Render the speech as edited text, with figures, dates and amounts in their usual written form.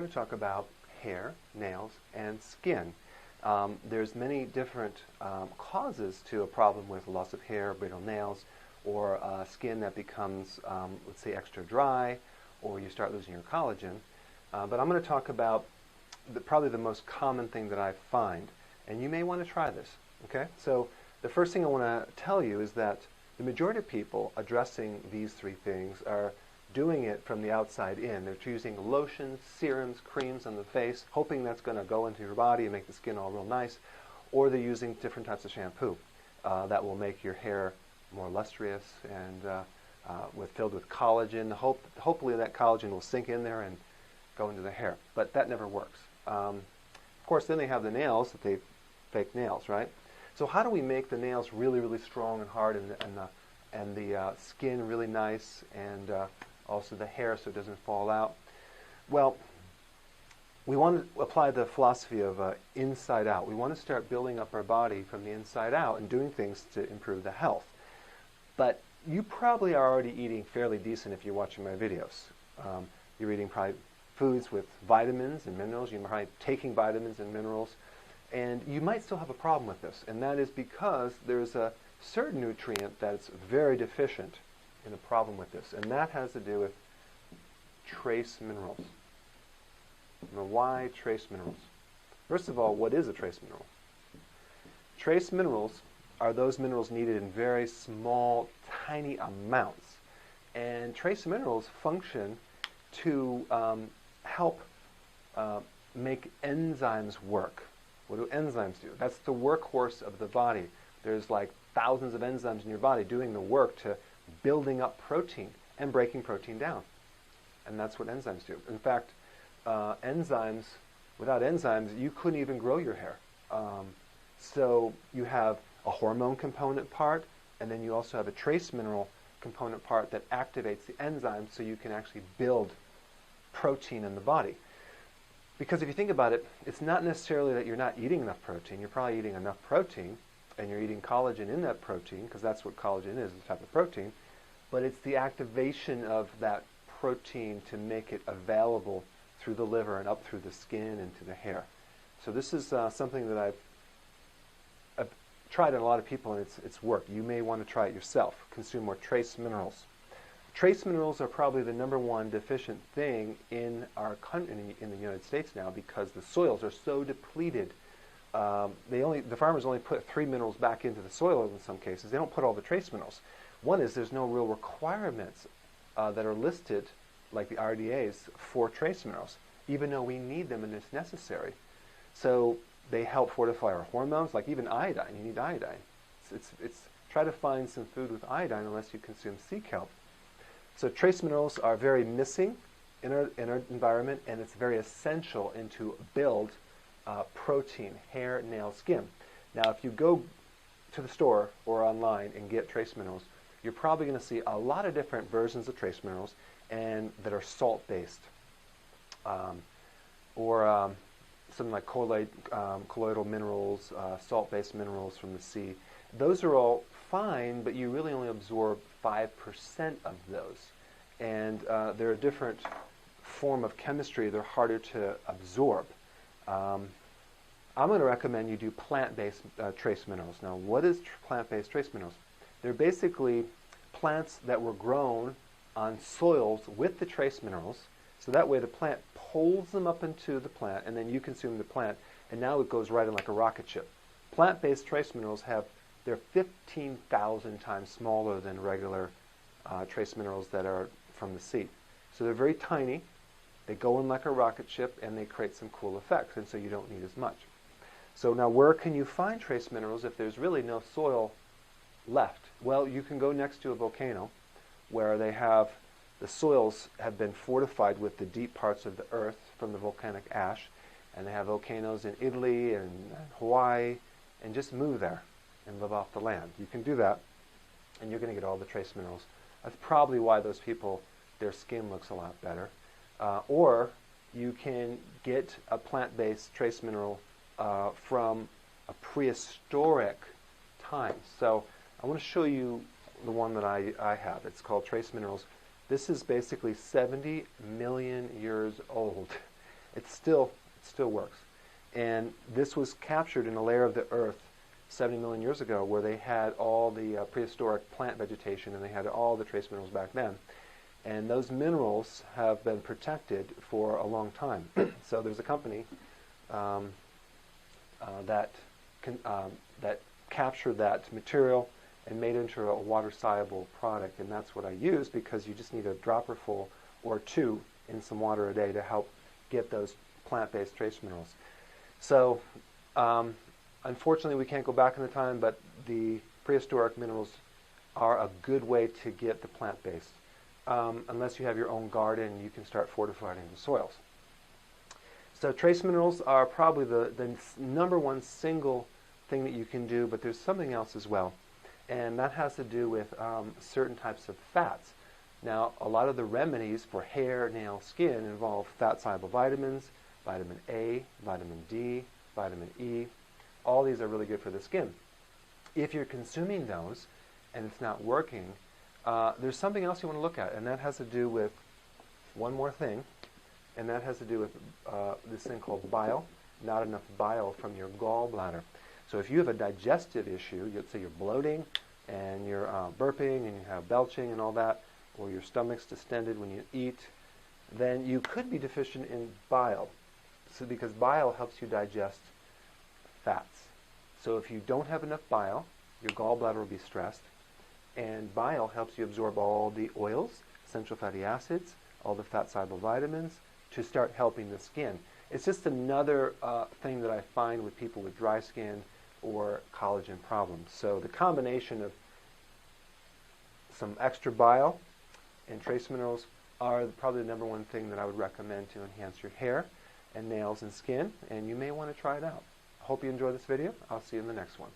going to talk about hair, nails, and skin. There's many different causes to a problem with loss of hair, brittle nails, or skin that becomes, let's say, extra dry, or you start losing your collagen. But I'm going to talk about probably the most common thing that I find, and you may want to try this. Okay? So the first thing I want to tell you is that the majority of people addressing these three things are doing it from the outside in. They're using lotions, serums, creams on the face, hoping that's going to go into your body and make the skin all real nice, or they're using different types of shampoo that will make your hair more lustrous and filled with collagen. Hopefully that collagen will sink in there and go into the hair, but that never works. Of course, then they have the nails, that they fake nails, right? So how do we make the nails really, really strong and hard, and the skin really nice, and also the hair so it doesn't fall out? Well, we want to apply the philosophy of inside out. We want to start building up our body from the inside out and doing things to improve the health. But you probably are already eating fairly decent if you're watching my videos. You're eating probably foods with vitamins and minerals. You're probably taking vitamins and minerals. And you might still have a problem with this, and that is because there's a certain nutrient that's very deficient in the problem with this, and that has to do with trace minerals. Now, why trace minerals? First of all, what is a trace mineral? Trace minerals are those minerals needed in very small, tiny amounts, and trace minerals function to help make enzymes work. What do enzymes do? That's the workhorse of the body. There's like thousands of enzymes in your body doing the work to building up protein and breaking protein down. And that's what enzymes do. In fact, without enzymes, you couldn't even grow your hair. So you have a hormone component part, and then you also have a trace mineral component part that activates the enzymes so you can actually build protein in the body. Because if you think about it, it's not necessarily that you're not eating enough protein. You're probably eating enough protein, and you're eating collagen in that protein, because that's what collagen is, a type of protein. But it's the activation of that protein to make it available through the liver and up through the skin and to the hair. So this is something that I've tried on a lot of people, and it's worked. You may want to try it yourself. Consume more trace minerals. Trace minerals are probably the #1 deficient thing in our country, in the United States now, because the soils are so depleted. The farmers only put 3 minerals back into the soil in some cases. They don't put all the trace minerals. One is there's no real requirements that are listed, like the RDAs, for trace minerals, even though we need them and it's necessary. So they help fortify our hormones, like even iodine. You need iodine. Try to find some food with iodine unless you consume sea kelp. So trace minerals are very missing in our environment, and it's very essential to build protein, hair, nail, skin. Now, if you go to the store or online and get trace minerals, you're probably going to see a lot of different versions of trace minerals and that are salt-based, or something like colloidal minerals, salt-based minerals from the sea. Those are all fine, but you really only absorb 5% of those. And they're a different form of chemistry. They're harder to absorb. I'm going to recommend you do plant-based trace minerals. Now, what is plant-based trace minerals? They're basically plants that were grown on soils with the trace minerals, so that way the plant pulls them up into the plant, and then you consume the plant, and now it goes right in like a rocket ship. Plant-based trace minerals they're 15,000 times smaller than regular trace minerals that are from the sea. So they're very tiny, they go in like a rocket ship, and they create some cool effects, and so you don't need as much. So now where can you find trace minerals if there's really no soil left? Well, you can go next to a volcano where the soils have been fortified with the deep parts of the earth from the volcanic ash, and they have volcanoes in Italy and Hawaii, and just move there and live off the land. You can do that, and you're going to get all the trace minerals. That's probably why those people, their skin looks a lot better. Or you can get a plant-based trace mineral from a prehistoric time. So I want to show you the one that I have. It's called Trace Minerals. This is basically 70 million years old. it still works. And this was captured in a layer of the earth 70 million years ago where they had all the prehistoric plant vegetation and they had all the trace minerals back then. And those minerals have been protected for a long time. So there's a company that captured that material and made it into a water-soluble product. And that's what I use because you just need a dropper full or two in some water a day to help get those plant-based trace minerals. So unfortunately we can't go back in the time, but the prehistoric minerals are a good way to get the plant-based. Unless you have your own garden, you can start fortifying the soils. So trace minerals are probably the number one single thing that you can do, but there's something else as well. And that has to do with certain types of fats. Now, a lot of the remedies for hair, nail, skin involve fat-soluble vitamins, vitamin A, vitamin D, vitamin E. All these are really good for the skin. If you're consuming those and it's not working, there's something else you want to look at, and that has to do with one more thing, and that has to do with this thing called bile, not enough bile from your gallbladder. So if you have a digestive issue, let's say you're bloating and you're burping and you have belching and all that, or your stomach's distended when you eat, then you could be deficient in bile. So because bile helps you digest fats. So if you don't have enough bile, your gallbladder will be stressed, and bile helps you absorb all the oils, essential fatty acids, all the fat-soluble vitamins to start helping the skin. It's just another thing that I find with people with dry skin or collagen problems. So the combination of some extra bile and trace minerals are probably the number one thing that I would recommend to enhance your hair and nails and skin, and you may want to try it out. I hope you enjoyed this video. I'll see you in the next one.